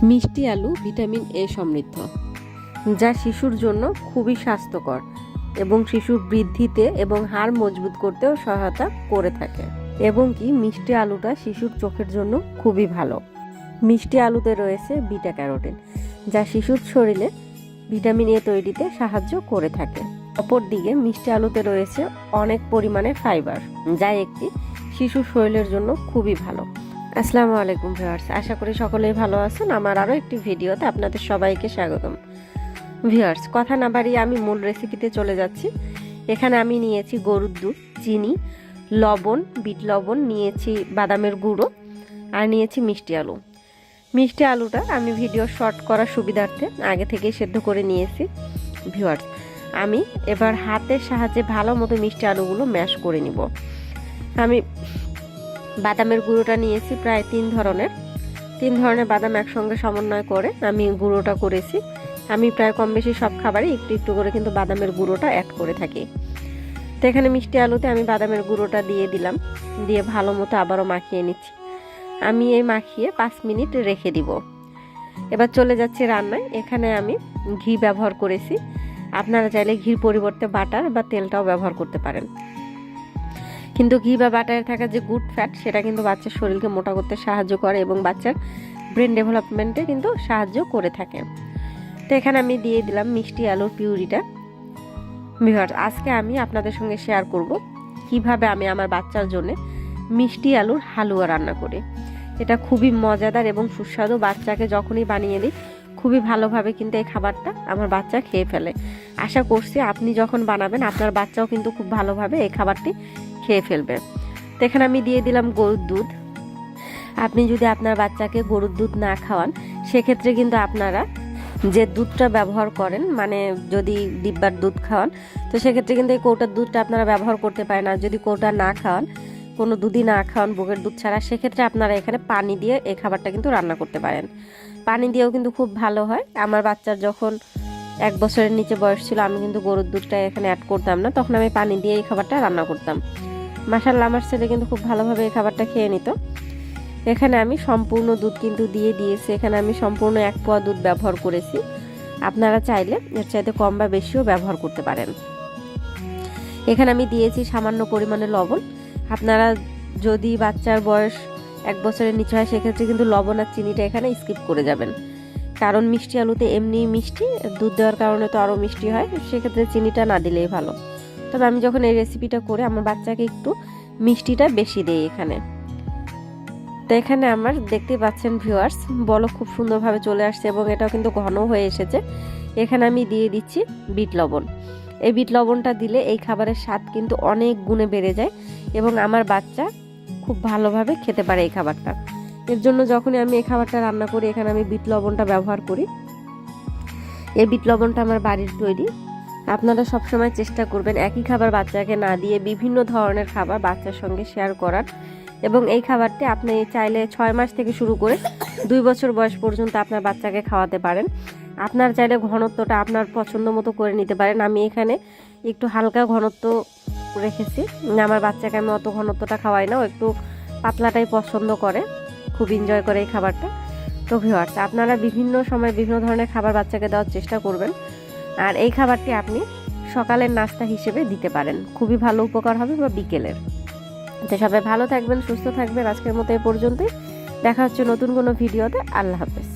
মিষ্টি আলু vitamin A সমৃদ্ধ, যা শিশুর জন্য খুবই স্বাস্থ্যকর এবং শিশুর বৃদ্ধিতে এবং হাড় মজবুত করতেও সহায়তা করে থাকে। এবং কি মিষ্টি আলুটা শিশুর চোখের জন্য খুবই ভালো। মিষ্টি আলুতে রয়েছে বিটা ক্যারোটিন, যা শিশুর শরীরে ভিটামিন এ তৈরিতে সাহায্য করে থাকে। অপরদিকে মিষ্টি আলুতে রয়েছে অনেক পরিমাণে ফাইবার, যা একটি শিশুর শরীরের জন্য খুবই ভালো। আসসালামু আলাইকুম ভিউয়ার্স, আশা করি সকলেই ভালো আছেন। আমার আরও একটি ভিডিওতে আপনাদের সবাইকে স্বাগতম। ভিউয়ার্স, কথা না বাড়িয়ে আমি মূল রেসিপিতে চলে যাচ্ছি। এখানে আমি নিয়েছি গরুর দুধ, চিনি, লবণ, বিট লবণ, নিয়েছি বাদামের গুঁড়ো আর নিয়েছি মিষ্টি আলু। মিষ্টি আলুটা আমি ভিডিও শর্ট করার সুবিধার্থে আগে থেকেই সেদ্ধ করে নিয়েছি। ভিউয়ার্স, আমি এবার হাতের সাহায্যে ভালো মতো মিষ্টি আলুগুলো ম্যাশ করে নিব। আমি বাদামের গুঁড়োটা নিয়েছি প্রায় তিন ধরনের বাদাম একসঙ্গে সমন্বয় করে আমি গুঁড়োটা করেছি। আমি প্রায় কম বেশি সব খাবারে একটু একটু করে কিন্তু বাদামের গুঁড়োটা অ্যাড করে থাকি। তো এখানে মিষ্টি আলুতে আমি বাদামের গুঁড়োটা দিয়ে দিলাম, দিয়ে ভালো মতো আবারও মাখিয়ে নিচ্ছি। আমি এই মাখিয়ে 5 মিনিট রেখে দিব। এবার চলে যাচ্ছি রান্নায়। এখানে আমি ঘি ব্যবহার করেছি, আপনারা চাইলে ঘির পরিবর্তে বাটার বা তেলটাও ব্যবহার করতে পারেন। কিন্তু ঘি বা বাটারে থাকা যে গুড ফ্যাট, সেটা কিন্তু বাচ্চার শরীরকে মোটা করতে সাহায্য করে এবং বাচ্চার ব্রেন ডেভেলপমেন্টে কিন্তু সাহায্য করে থাকে। তো এখানে আমি দিয়ে দিলাম মিষ্টি আলুর পিউরিটা। ভিউয়ার্স, আজকে আমি আপনাদের সঙ্গে শেয়ার করব কিভাবে আমি আমার বাচ্চার জন্য মিষ্টি আলুর হালুয়া রান্না করি। এটা খুবই মজাদার এবং সুস্বাদু। বাচ্চাকে যখনই বানিয়ে দিই খুবই ভালোভাবে কিন্তু এই খাবারটা আমার বাচ্চা খেয়ে ফেলে। আশা করছি আপনি যখন বানাবেন আপনার বাচ্চাও কিন্তু খুব ভালোভাবে এই খাবারটি খেয়ে ফেলবে। তো এখানে আমি দিয়ে দিলাম গরুর দুধ। আপনি যদি আপনার বাচ্চাকে গরুর দুধ না খাওয়ান, সেক্ষেত্রে কিন্তু আপনারা যে দুধটা ব্যবহার করেন, মানে যদি ডিব্বার দুধ খাওয়ান, তো সেক্ষেত্রে কিন্তু এই কৌটার দুধটা আপনারা ব্যবহার করতে পারেন। আর যদি কৌটা না খাওয়ান, কোনো দুধই না খাওয়ান বুকের দুধ ছাড়া, সেক্ষেত্রে আপনারা এখানে পানি দিয়ে এই খাবারটা কিন্তু রান্না করতে পারেন। পানি দিয়েও কিন্তু খুব ভালো হয়। আমার বাচ্চার যখন 1 বছরের নিচে বয়স ছিল, আমি কিন্তু গরুর দুধটা এখানে অ্যাড করতাম না, তখন আমি পানি দিয়ে এই খাবারটা রান্না করতাম। মাশাআল্লাহ, আমার ছেলে কিন্তু খুব ভালোভাবে এই খাবারটা খেয়ে নিত। এখানে আমি সম্পূর্ণ দুধ কিন্তু দিয়ে দিয়েছি। এখানে আমি সম্পূর্ণ 1 পোয়া দুধ ব্যবহার করেছি। আপনারা চাইলে এর চাইতে কম বা বেশিও ব্যবহার করতে পারেন। এখানে আমি দিয়েছি সামান্য পরিমাণে লবণ। আপনারা যদি বাচ্চার বয়স 1 বছরের নিচে হয়, সেক্ষেত্রে কিন্তু লবণ আর চিনিটা এখানে স্কিপ করে যাবেন, কারণ মিষ্টি আলুতে এমনি মিষ্টি, দুধ দেওয়ার কারণে তো আরও মিষ্টি হয়, সেক্ষেত্রে চিনিটা না দিলেই ভালো। তবে আমি যখন এই রেসিপিটা করে আমার বাচ্চাকে একটু মিষ্টিটা বেশি দেই এখানে। তো এখানে আমার দেখতে পাচ্ছেন ভিউয়ার্স, বলক খুব সুন্দরভাবে চলে আসছে এবং এটাও কিন্তু ঘন হয়ে এসেছে। এখানে আমি দিয়ে দিচ্ছি বিট লবণ। এই বিট লবণটা দিলে এই খাবারের স্বাদ কিন্তু অনেক গুণে বেড়ে যায় এবং আমার বাচ্চা খুব ভালোভাবে খেতে পারে এই খাবারটা। এর জন্য যখনই আমি এই খাবারটা রান্না করি, এখানে আমি বিট লবণটা ব্যবহার করি। এই বিট লবণটা আমার বাড়ির তৈরি। আপনারা সবসময় চেষ্টা করবেন একই খাবার বাচ্চাকে না দিয়ে বিভিন্ন ধরনের খাবার বাচ্চার সঙ্গে শেয়ার করার। এবং এই খাবারটি আপনি চাইলে 6 মাস থেকে শুরু করে 2 বছর বয়স পর্যন্ত আপনার বাচ্চাকে খাওয়াতে পারেন। আপনার চাইলে ঘনত্বটা আপনার পছন্দ মতো করে নিতে পারেন। আমি এখানে একটু হালকা ঘনত্ব রেখেছি। আমার বাচ্চাকে আমি অত ঘনত্বটা খাওয়াই না, ও একটু পাতলাটাই পছন্দ করে, খুব এনজয় করে এই খাবারটা। তো ভিউয়ার্স, আপনারা বিভিন্ন সময় বিভিন্ন ধরনের খাবার বাচ্চাকে দেওয়ার চেষ্টা করবেন। আর এই খাবারটি আপনি সকালের নাস্তা হিসেবে দিতে পারেন, খুবই ভালো উপকার হবে, বা বিকেলের। তো সবাই ভালো থাকবেন, সুস্থ থাকবেন। আজকের মতো এই পর্যন্তই। দেখা হচ্ছে নতুন কোনো ভিডিওতে। আল্লাহ হাফেজ।